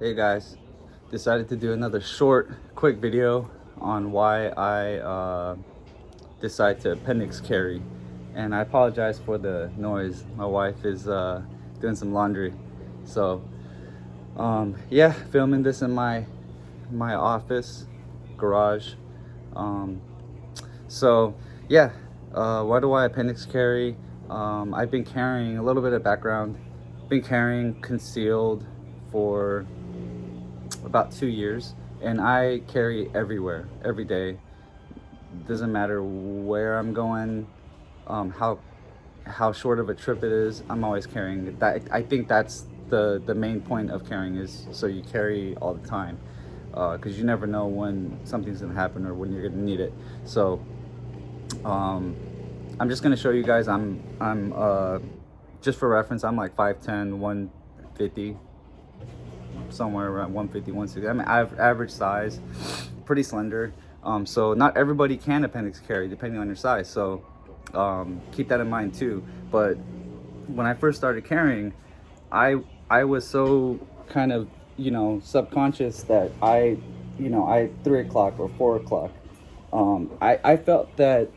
Hey guys, decided to do another short, quick video on why I decide to appendix carry. And I apologize for the noise. My wife is doing some laundry. So, yeah, filming this in my office, garage. Um, so, yeah, why do I appendix carry? I've been carrying a little bit of background. Been carrying concealed for about 2 years, and I carry everywhere, every day. Doesn't matter where I'm going, how short of a trip it is. I'm always carrying that. I think that's the main point of carrying, is so you carry all the time, because you never know when something's gonna happen or when you're gonna need it. So I'm just gonna show you guys. I'm just for reference, I'm like 5'10", 150, somewhere around 150, 160. I mean, average size, pretty slender. So not everybody can appendix carry depending on your size. So keep that in mind too. But when I first started carrying, I was so kind of, subconscious that I 3 o'clock or 4 o'clock, I felt that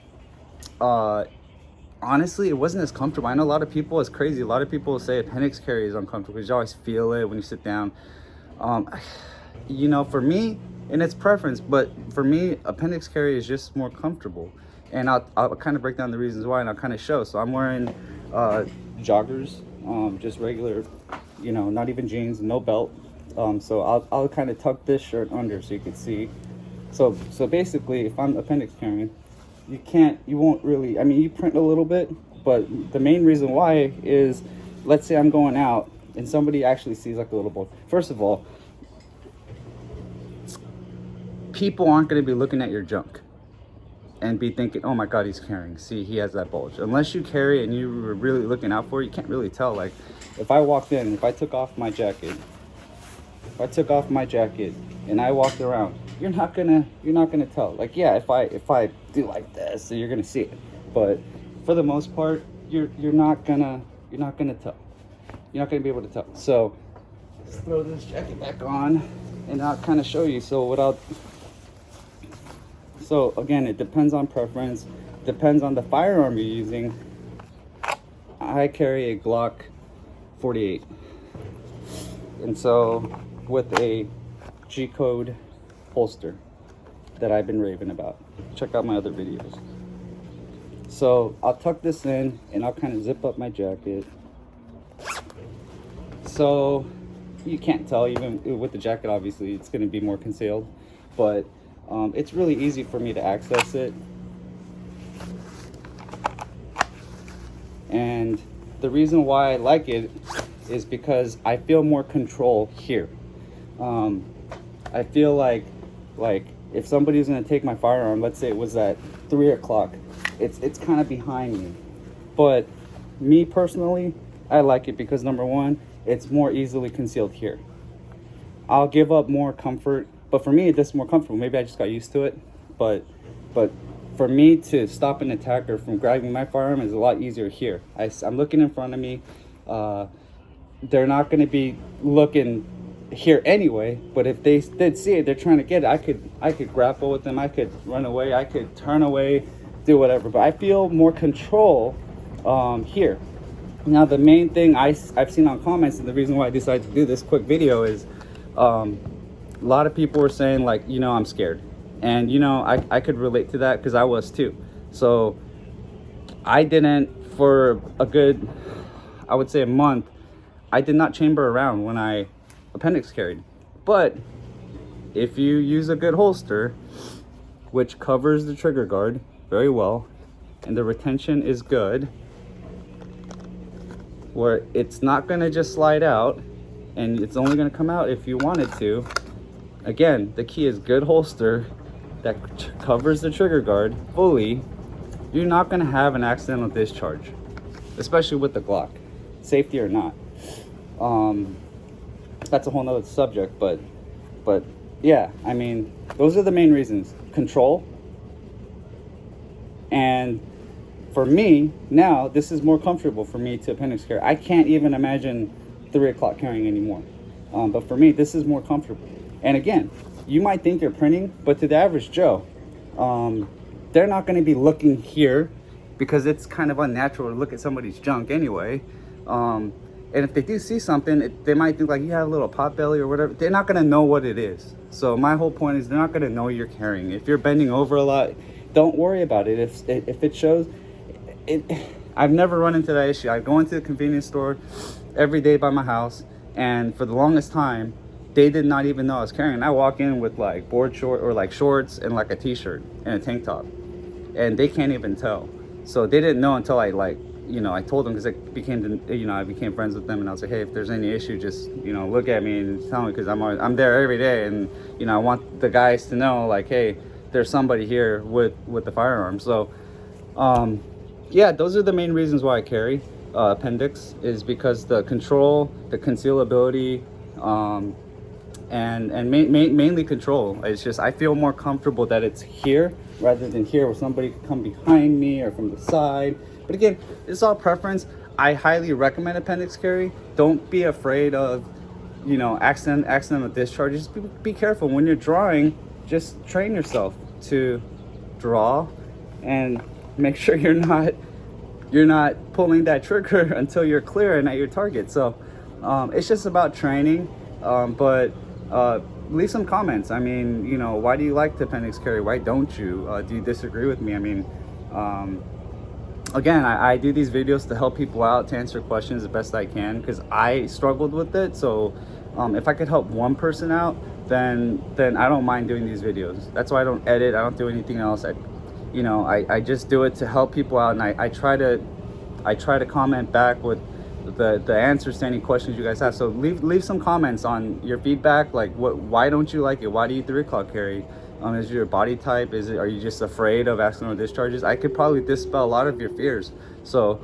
honestly, it wasn't as comfortable. I know a lot of people, it's crazy. A lot of people say appendix carry is uncomfortable because you always feel it when you sit down. For me, and it's preference, but for me, appendix carry is just more comfortable. And I'll kind of break down the reasons why, and I'll kind of show. So I'm wearing joggers, just regular, not even jeans, no belt. So I'll kind of tuck this shirt under so you can see. So basically, if I'm appendix carrying, you won't really, I mean, you print a little bit, but the main reason why is, let's say I'm going out and somebody actually sees like a little bulge. First of all, people aren't going to be looking at your junk and be thinking, oh my God, he's carrying. See, he has that bulge. Unless you carry and you were really looking out for it, you can't really tell. Like if I walked in, if I took off my jacket, and I walked around, you're not gonna tell. Like, yeah, if I do like this, so you're gonna see it. But for the most part, you're not gonna tell. You're not gonna be able to tell. So let's throw this jacket back on, and I'll kind of show you. So again, it depends on preference, depends on the firearm you're using. I carry a Glock 48, and so with a G-Code holster that I've been raving about. Check out my other videos. So I'll tuck this in and I'll kind of zip up my jacket. So you can't tell, even with the jacket, obviously it's going to be more concealed, but it's really easy for me to access it. And the reason why I like it is because I feel more control here. I feel like if somebody's gonna take my firearm, let's say it was at 3 o'clock, it's kind of behind me. But me personally, I like it because number one, it's more easily concealed here. I'll give up more comfort, but for me, it's more comfortable. Maybe I just got used to it, but for me to stop an attacker from grabbing my firearm is a lot easier here. I'm looking in front of me. They're not gonna be looking here anyway, but if they did see it, they're trying to get it, I could grapple with them, I could run away, I could turn away, do whatever, but I feel more control here. Now the main thing I've seen on comments, and the reason why I decided to do this quick video is a lot of people were saying like, I'm scared, and I could relate to that because I was too. So I didn't, for a good, I would say a month, I did not chamber around when I appendix carried. But if you use a good holster, which covers the trigger guard very well, and the retention is good, where it's not going to just slide out, and it's only going to come out if you want it to. Again, the key is good holster that covers the trigger guard fully. You're not going to have an accidental discharge, especially with the Glock, safety or not. That's a whole nother subject, but yeah, I mean, those are the main reasons. Control. And for me now, this is more comfortable for me to appendix carry. I can't even imagine 3 o'clock carrying anymore. But for me, this is more comfortable. And again, you might think you're printing, but to the average Joe, they're not going to be looking here because it's kind of unnatural to look at somebody's junk anyway. And if they do see something, they might think like you have a little pot belly or whatever. They're not going to know what it is. So my whole point is they're not going to know you're carrying. If you're bending over a lot, don't worry about it. If it shows, I've never run into that issue. I go into the convenience store every day by my house, and for the longest time, they did not even know I was carrying. And I walk in with like board short or like shorts and like a t-shirt and a tank top, and they can't even tell. So they didn't know until I I told them, because I became friends with them, and I was like, hey, if there's any issue, just look at me and tell me, because I'm there every day, and I want the guys to know like, hey, there's somebody here with the firearm. So yeah, those are the main reasons why I carry appendix, is because the control, the concealability, and mainly control. It's just I feel more comfortable that it's here rather than here, where somebody could come behind me or from the side. But again, it's all preference. I highly recommend appendix carry. Don't be afraid of accidental discharges. Just be careful when you're drawing. Just train yourself to draw and make sure you're not pulling that trigger until you're clear and at your target. So it's just about training. But leave some comments. I mean, why do you like the appendix carry? Why don't you? Do you disagree with me? I mean, again, I do these videos to help people out, to answer questions the best I can, because I struggled with it. So if I could help one person out, then I don't mind doing these videos. That's why I don't edit. I don't do anything else. I just do it to help people out, and I try to comment back with the answers to any questions you guys have. So leave some comments on your feedback, like why don't you like it? Why do you 3-o'clock carry? Is your body type? Are you just afraid of accidental discharges? I could probably dispel a lot of your fears. So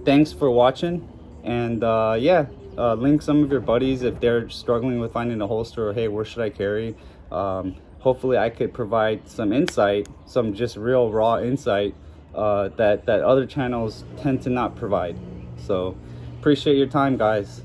thanks for watching, and yeah, link some of your buddies if they're struggling with finding a holster, or hey, where should I carry? Hopefully I could provide some insight, some just real raw insight that other channels tend to not provide. So appreciate your time, guys.